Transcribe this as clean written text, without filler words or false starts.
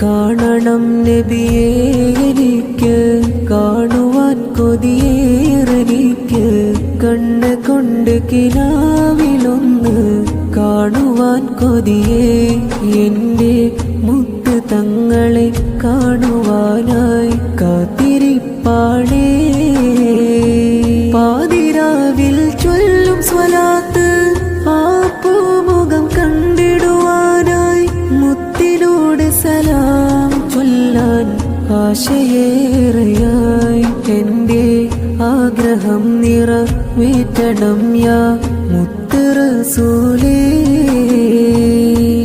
കാണണം നബിയേ എനിക്ക്, കാണുവാൻ കൊതിയേറെനിക്ക്. കണ്ണ് കൊണ്ട് കിനാവിലൊന്ന് കാണുവാൻ കൊതിയേ. എൻ്റെ മുത്ത് തങ്ങളെ കാണുവാനായി കാത്തിരിപ്പാണേ. പാതിരാവിൽ ചൊല്ലും സ്വലാത്ത് ആ പൂമുഖം കണ്ടിടുവാനായി, മുത്തിനോട് സലാം ചൊല്ലാൻ ആശയേറെയായി. എൻ്റെ ആഗ്രഹം നിറവേറ്റണം യാ മുത്ത് റസൂലേ.